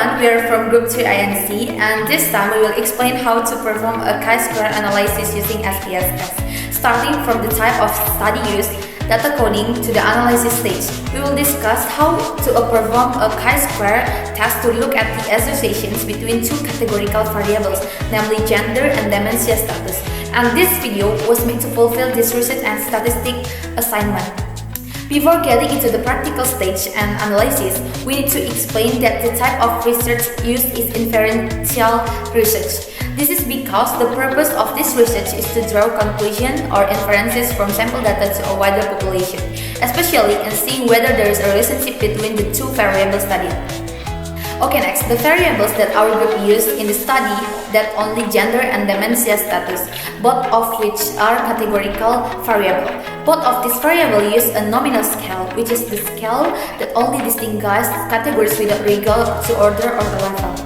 everyone, we are from Group 2 INC, and this time we will explain how to perform a chi-square analysis using SPSS. Starting from the type of study used, data coding, to the analysis stage, we will discuss how to perform a chi-square test to look at the associations between two categorical variables, namely gender and dementia status. And this video was made to fulfill this research and statistic assignment. Before getting into the practical stage and analysis, we need to explain that the type of research used is inferential research. This is because the purpose of this research is to draw conclusions or inferences from sample data to a wider population, especially in seeing whether there is a relationship between the two variables studied. Okay, next, the variables that our group used in the study that only gender and dementia status, both of which are categorical variable. Both of these variables use a nominal scale, which is the scale that only distinguishes categories without regard to order or level.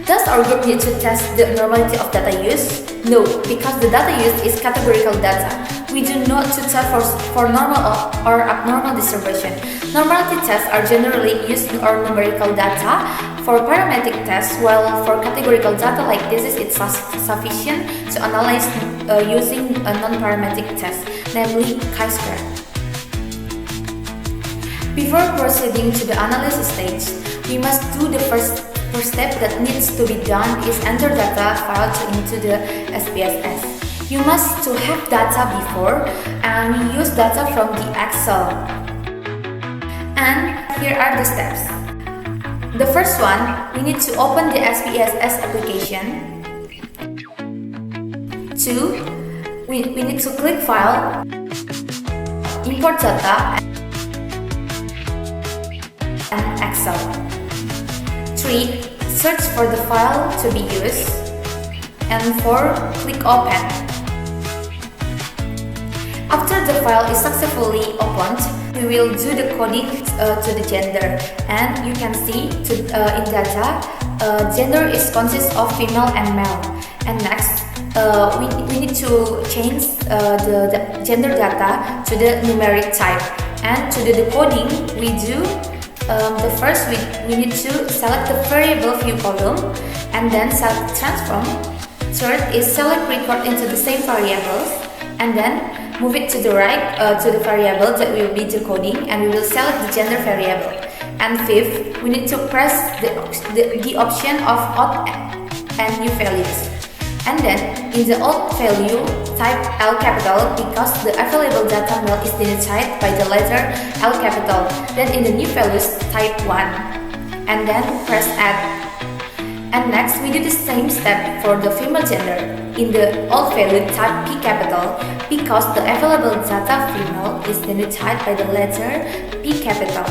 Does our group need to test the normality of data used? No, because the data used is categorical data. We do not to test for normal or abnormal distribution. Normality tests are generally used or numerical data for parametric tests, while for categorical data like this it's sufficient to analyze using a non-parametric test, namely chi-square. Before proceeding to the analysis stage, we must do the first step that needs to be done is enter data file into the SPSS. You must to have data before, and we use data from the Excel. And here are the steps. The first one, we need to open the SPSS application. 2, we need to click File, Import Data, and Excel. 3, search for the file to be used. And 4, click Open. After the file is successfully opened, we will do the coding to the gender, and you can see in data, gender is consists of female and male. And next, we need to change the gender data to the numeric type. And to the decoding, we do the first we need to select the variable view column, and then select transform. Third is select record into the same variables, and then move it to the right to the variable that we will be decoding, and we will select the gender variable. And fifth, we need to press the option of odd and new values. And then in the odd value, type L capital because the available data male is denoted by the letter L capital. Then in the new values, type 1, and then press add. And next, we do the same step for the female gender. In the old value, type P capital because the available data female is denoted by the letter P capital.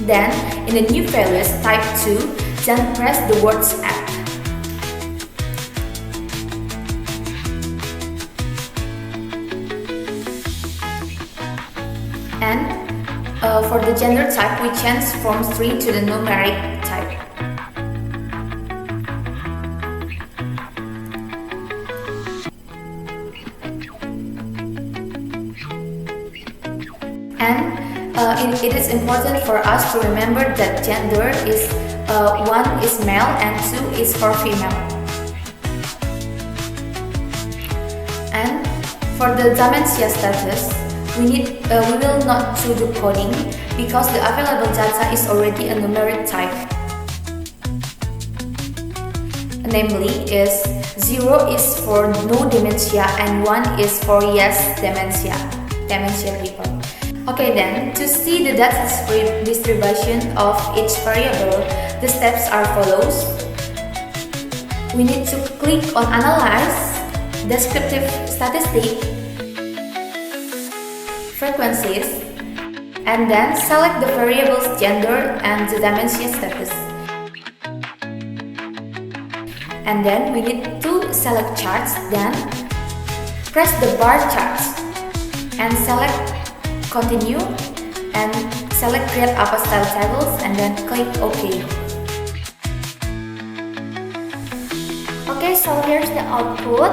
Then, in the new values, type 2, then press the words add. And for the gender type, we change from string to the numeric type. And it is important for us to remember that gender is 1 is male and 2 is for female. And for the dementia status, we will not do the coding because the available data is already a numeric type. Namely, is 0 is for no dementia and 1 is for yes dementia people. Okay, then to see the data distribution of each variable, the steps are follows. We need to click on Analyze, Descriptive Statistic, Frequencies, and then select the variables gender and the dementia status. And then we need to select charts, then press the bar charts and select Continue, and select Create APA Style Tables, and then click OK. Okay, so here's the output,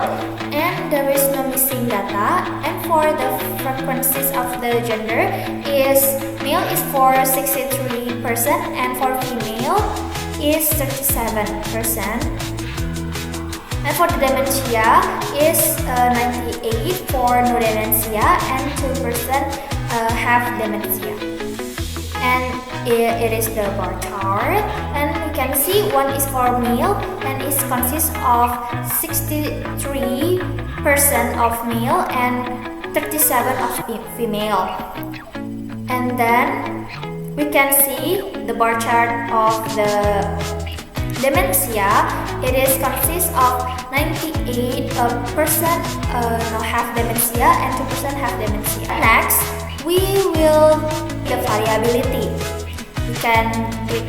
and there is no missing data. And for the frequencies of the gender, male is for 63% and for female is 37%. And for the dementia is 98 for no dementia and 2% have dementia. And it is the bar chart, and we can see one is for male and it consists of 63% of male and 37% of female. And then we can see the bar chart of the dementia. It is consists of 98% have dementia and 2% have dementia. Next, we will the variability. We can click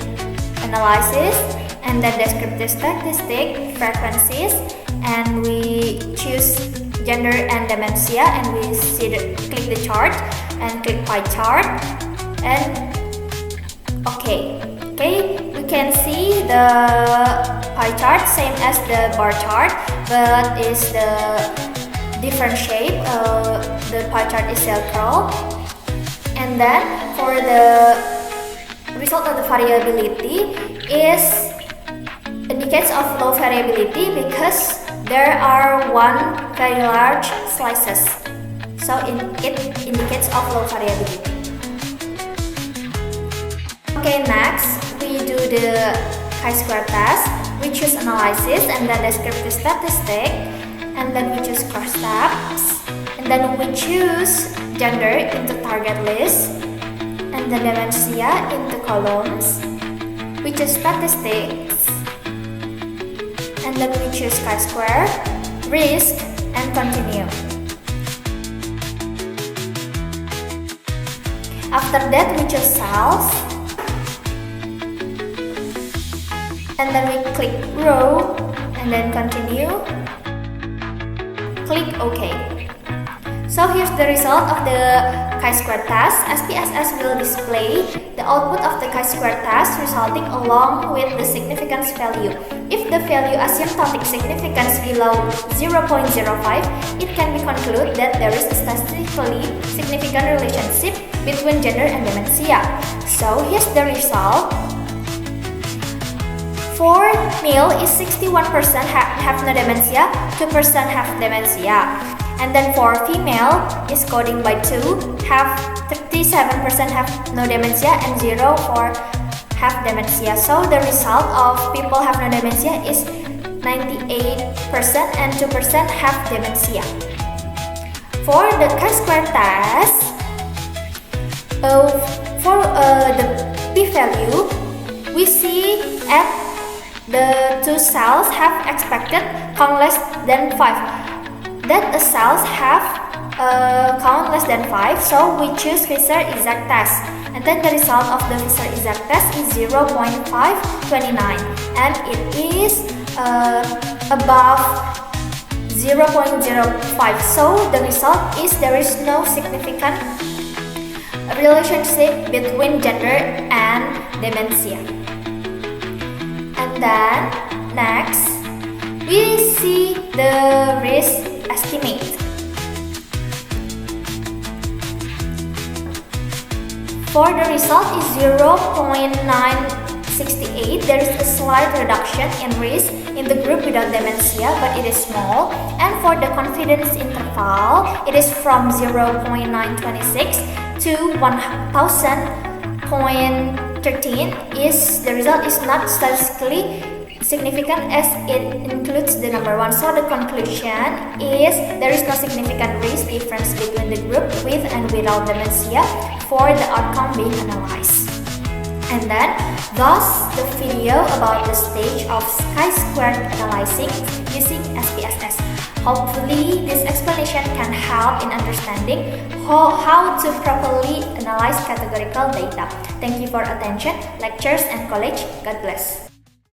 analysis and then descriptive statistic frequencies, and we choose gender and dementia, and we click the chart and click pie chart, and okay, we can see the pie chart same as the bar chart, but is the different shape. The pie chart is circle. And then for the result of the variability is indicates of low variability because there are one very large slices. So it indicates of low variability. Okay, next we do the chi-square test. We choose analysis and then descriptive statistic, and then we choose cross steps, and then we choose gender into target list, and then dementia into columns. We choose statistics, and then we choose chi-square, risk, and continue. After that, we choose cells, and then we click row, and then continue. Click OK. So here's the result of the chi-square test. SPSS will display the output of the chi-square test resulting along with the significance value. If the value asymptotic significance below 0.05, it can be concluded that there is a statistically significant relationship between gender and dementia. So here's the result. For male is 61% have no dementia, 2% have dementia. And then for female is coding by 2, have 37% have no dementia and 0 for have dementia. So the result of people have no dementia is 98% and 2% have dementia. For the chi-square test, for the p-value, we see at the two cells have expected count less than 5. That the cells have count less than 5, so we choose Fisher exact test, and then the result of the Fisher exact test is 0.529, and it is above 0.05. So the result is there is no significant relationship between gender and dementia. And then next we see the risk estimate. For the result is 0.968. There is a slight reduction in risk in the group without dementia, but it is small. And for the confidence interval, it is from 0.926 to 1000.13. The result is not statistically significant as it includes the number 1. So the conclusion is there is no significant risk difference between the group with and without dementia for the outcome being analyzed. And then thus the video about the stage of chi-square analyzing using SPSS. Hopefully this explanation can help in understanding how to properly analyze categorical data. Thank you for attention, lectures and college. God bless.